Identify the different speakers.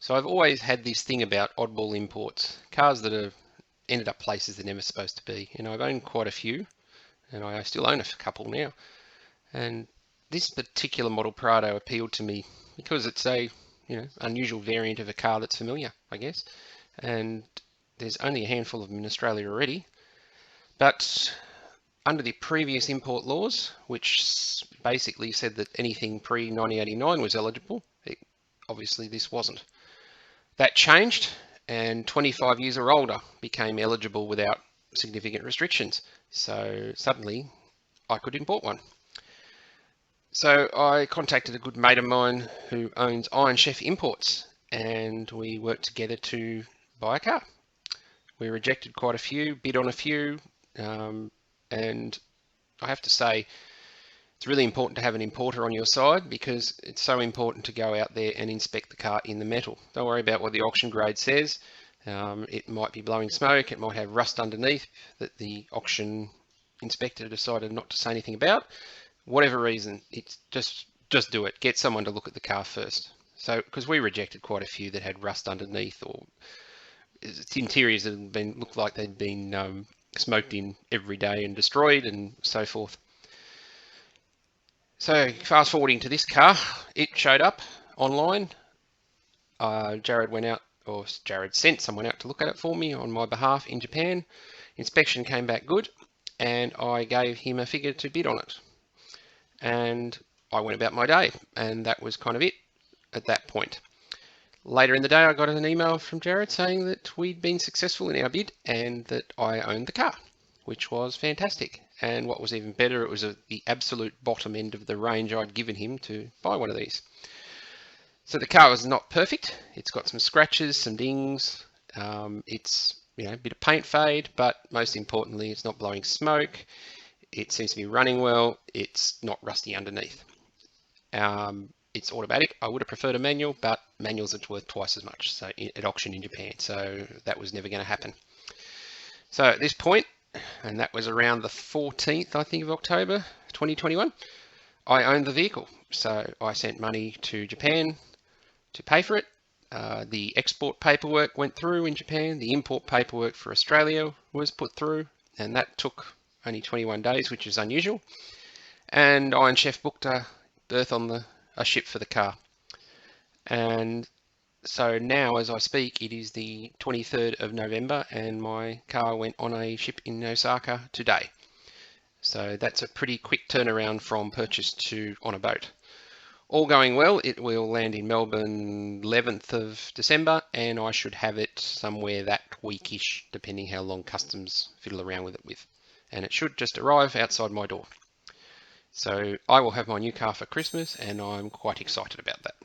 Speaker 1: So I've always had this thing about oddball imports, cars that have ended up places they're never supposed to be. And I've owned quite a few, and I still own a couple now. And this particular model Prado appealed to me because it's a unusual variant of a car that's familiar, I guess. And there's only a handful of them in Australia already. But under the previous import laws, which basically said that anything pre-1989 was eligible, obviously this wasn't. That changed, and 25 years or older became eligible without significant restrictions. So suddenly I could import one. So I contacted a good mate of mine who owns Iron Chef Imports, and we worked together to buy a car. We rejected quite a few, bid on a few, and I have to say it's really important to have an importer on your side because it's so important to go out there and inspect the car in the metal. Don't worry about what the auction grade says. It might be blowing smoke, it might have rust underneath that the auction inspector decided not to say anything about. Whatever reason, it's just do it. Get someone to look at the car first. So, because we rejected quite a few that had rust underneath or interiors that had been looked like they'd been smoked in every day and destroyed and so forth. So fast forwarding to this car, it showed up online. Jared sent someone out to look at it for me on my behalf in Japan. Inspection came back good, and I gave him a figure to bid on it. And I went about my day, and that was kind of it at that point. Later in the day, I got an email from Jared saying that we'd been successful in our bid and that I owned the car, which was fantastic. And what was even better, it was at the absolute bottom end of the range I'd given him to buy one of these. So the car was not perfect. It's got some scratches, some dings. It's a bit of paint fade, but most importantly, it's not blowing smoke. It seems to be running well. It's not rusty underneath. It's automatic. I would have preferred a manual, but manuals are worth twice as much at auction in Japan, so that was never going to happen. So at this point, and that was around the 14th, I think, of October 2021, I owned the vehicle. So I sent money to Japan to pay for it. The export paperwork went through in Japan. The import paperwork for Australia was put through, and that took only 21 days, which is unusual. And Iron Chef booked a berth on a ship for the car. And so now, as I speak, it is the 23rd of November, and my car went on a ship in Osaka today. So that's a pretty quick turnaround from purchase to on a boat. All going well, it will land in Melbourne 11th of December, and I should have it somewhere that weekish, depending how long customs fiddle around with it with. And it should just arrive outside my door. So I will have my new car for Christmas, and I'm quite excited about that.